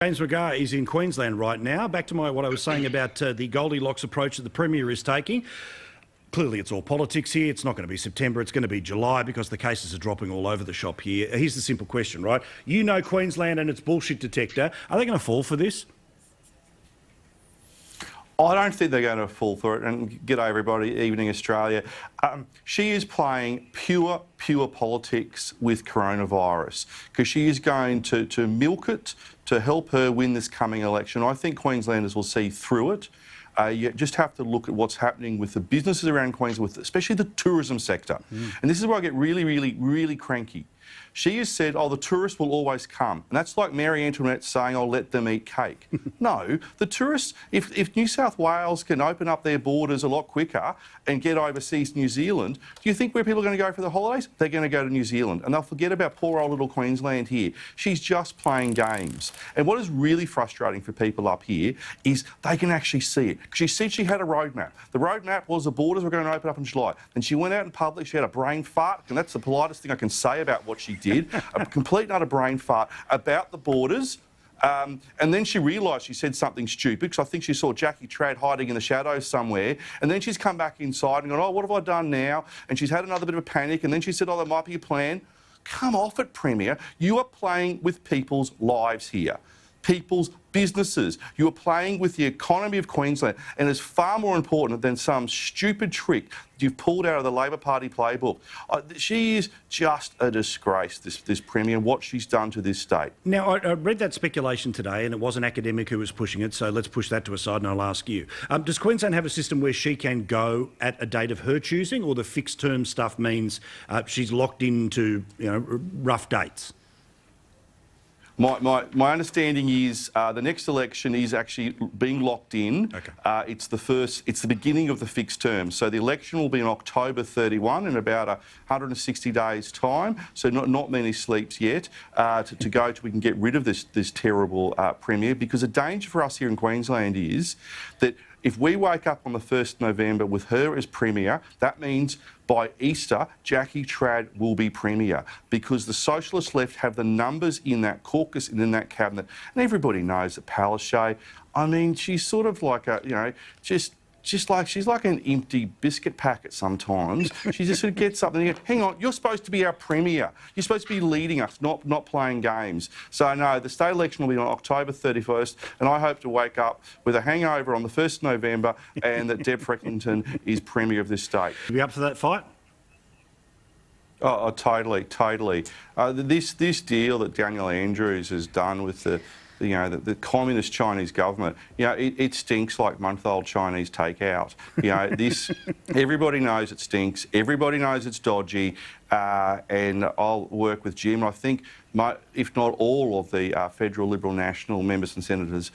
James McGrath is in Queensland right now. Back to what I was saying about the Goldilocks approach that the Premier is taking. Clearly, it's all politics here. It's not going to be September. It's going to be July because the cases are dropping all over the shop here. Here's the simple question, right? You know Queensland and its bullshit detector. Are they going to fall for this? I don't think they're going to fall for it. And g'day everybody, evening Australia. She is playing pure politics with coronavirus because she is going to milk it to help her win this coming election. I think Queenslanders will see through it. You just have to look at what's happening with the businesses around Queensland, especially the tourism sector. And this is where I get really cranky. She has said, oh, the tourists will always come. And that's like Mary Antoinette saying, I'll let them eat cake. No, the tourists, if New South Wales can open up their borders a lot quicker and get overseas to New Zealand, do you think where people are going to go for the holidays? They're going to go to New Zealand. And they'll forget about poor old little Queensland here. She's just playing games. And what is really frustrating for people up here is they can actually see it. Because she said she had a roadmap. The roadmap was the borders were going to open up in July. And she went out in public, she had a brain fart, and that's the politest thing I can say about what she did, a complete and utter brain fart about the borders. And then she realised she said something stupid because I think she saw Jackie Trad hiding in the shadows somewhere. And then she's come back inside and gone, oh, what have I done now? And she's had another bit of a panic. And then she said, oh, there might be a plan. Come off it, Premier. You are playing with people's lives here. People's businesses. You are playing with the economy of Queensland, and it's far more important than some stupid trick you've pulled out of the Labor Party playbook. She is just a disgrace, this Premier, what she's done to this state. Now, I read that speculation today, and it was an academic who was pushing it, so let's push that to a side, and I'll ask you. Does Queensland have a system where she can go at a date of her choosing, or the fixed-term stuff means she's locked into, rough dates? My understanding is the next election is actually being locked in. Okay. It's the beginning of the fixed term. So the election will be on October 31 in about 160 days' time. So not many sleeps yet to go till we can get rid of this terrible Premier. Because the danger for us here in Queensland is that if we wake up on the 1st November with her as Premier, that means by Easter, Jackie Trad will be Premier because the Socialist left have the numbers in that caucus and in that cabinet. And everybody knows that Palaszczuk, I mean, she's sort of like a, she's like an empty biscuit packet sometimes. She just sort of gets up and you go, hang on, you're supposed to be our Premier. You're supposed to be leading us, not playing games. So no, the state election will be on October 31st, and I hope to wake up with a hangover on the 1st November and that Deb Freckington is Premier of this state. You be up for that fight? Oh, totally. This deal that Daniel Andrews has done with the communist Chinese government, it stinks like month-old Chinese takeout. Everybody knows it stinks. Everybody knows it's dodgy. And I'll work with Jim. I think, if not all of the federal Liberal National members and senators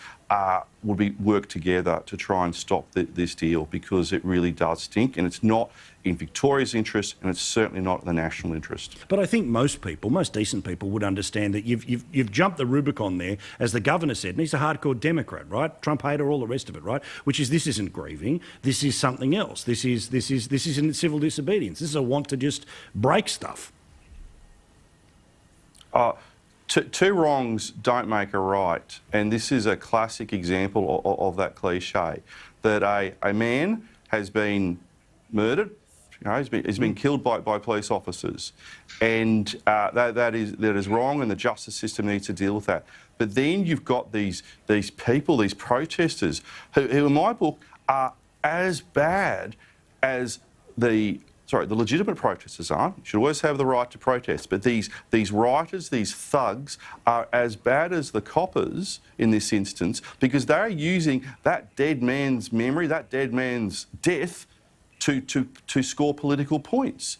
would work together to try and stop this deal because it really does stink, and it's not in Victoria's interest, and it's certainly not in the national interest. But I think most people, most decent people, would understand that you've jumped the Rubicon there, as the governor said, and he's a hardcore Democrat, right? Trump hater, all the rest of it, right? Which is, this isn't grieving, this is something else. This isn't civil disobedience. This is a want to just break stuff. Two wrongs don't make a right, and this is a classic example of that cliche, that a man has been murdered, he's been killed by police officers, and that is wrong, and the justice system needs to deal with that. But then you've got these people, these protesters, who in my book are as bad as the legitimate protesters aren't. You should always have the right to protest. But these rioters, these thugs, are as bad as the coppers in this instance because they're using that dead man's memory, that dead man's death, to score political points.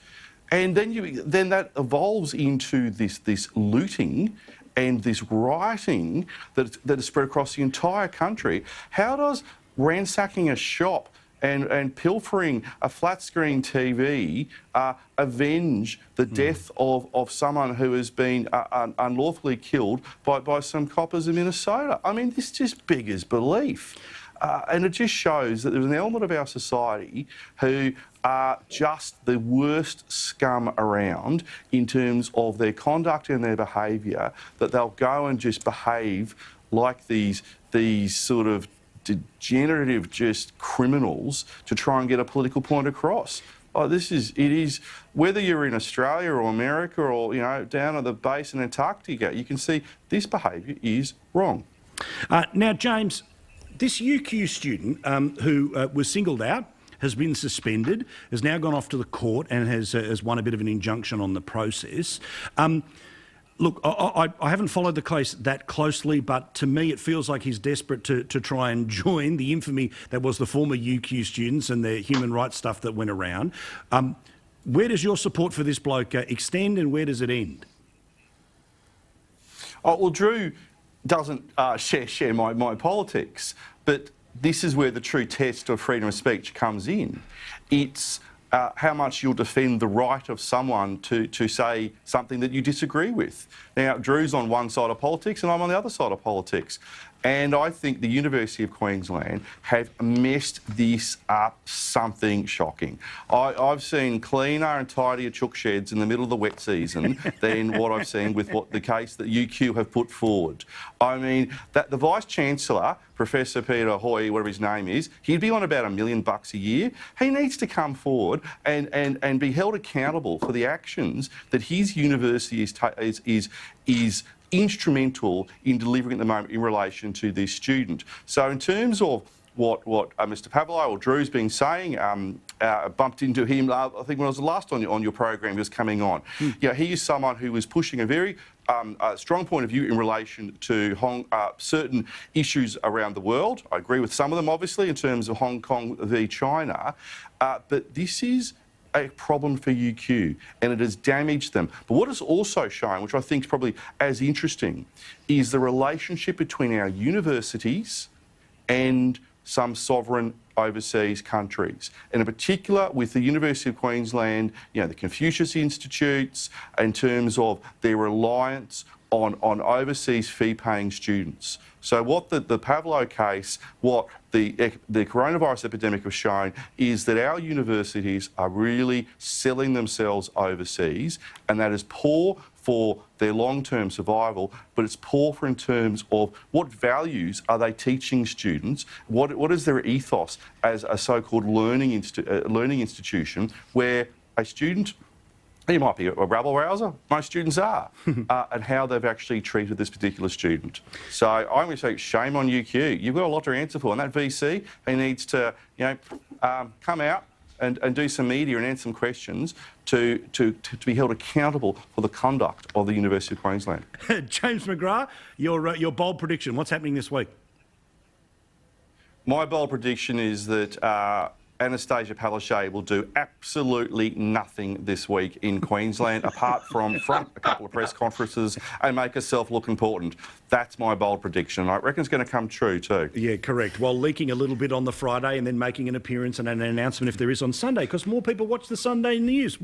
And then that evolves into this looting and this rioting that is spread across the entire country. How does ransacking a shop and pilfering a flat-screen TV avenge the death of someone who has been unlawfully killed by some coppers in Minnesota? I mean, this just beggars belief. And it just shows that there's an element of our society who are just the worst scum around in terms of their conduct and their behaviour, that they'll go and just behave like these sort of degenerative just criminals to try and get a political point across. Oh, it is, whether you're in Australia or America or, down at the base in Antarctica, you can see this behaviour is wrong. Now, James, this UQ student who was singled out, has been suspended, has now gone off to the court and has won a bit of an injunction on the process. Look, I haven't followed the case that closely, but to me it feels like he's desperate to try and join the infamy that was the former UQ students and the human rights stuff that went around. Where does your support for this bloke extend and where does it end? Oh, well, Drew doesn't share my politics, but this is where the true test of freedom of speech comes in. It's how much you'll defend the right of someone to say something that you disagree with. Now, Drew's on one side of politics and I'm on the other side of politics. And I think the University of Queensland have messed this up something shocking. I've seen cleaner and tidier chook sheds in the middle of the wet season than what I've seen with the case that UQ have put forward. I mean, that the Vice-Chancellor, Professor Peter Hoy, whatever his name is, he'd be on about $1 million a year. He needs to come forward and be held accountable for the actions that his university is instrumental in delivering at the moment in relation to this student. So in terms of what Mr. Pavlo or Drew's been saying, bumped into him, I think when I was last on your program, he was coming on. He is someone who was pushing a very strong point of view in relation to certain issues around the world. I agree with some of them, obviously, in terms of Hong Kong v China, but this is a problem for UQ and it has damaged them. But what it's also shown, which I think is probably as interesting, is the relationship between our universities and some sovereign overseas countries. And in particular with the University of Queensland, the Confucius Institutes, in terms of their reliance on overseas fee-paying students. So what the Pavlo case, what the coronavirus epidemic has shown is that our universities are really selling themselves overseas, and that is poor for their long-term survival, but it's poor for in terms of what values are they teaching students, what is their ethos as a so-called learning institution where a student, he might be a rabble-rouser, most students are, and how they've actually treated this particular student. So I'm going to say shame on UQ. You've got a lot to answer for, and that VC, he needs to come out and do some media and answer some questions to be held accountable for the conduct of the University of Queensland. James McGrath, your bold prediction, what's happening this week? My bold prediction is that Anastasia Palaszczuk will do absolutely nothing this week in Queensland apart from front a couple of press conferences and make herself look important. That's my bold prediction. I reckon it's going to come true too. Yeah, correct. While leaking a little bit on the Friday and then making an appearance and an announcement if there is on Sunday, because more people watch the Sunday news.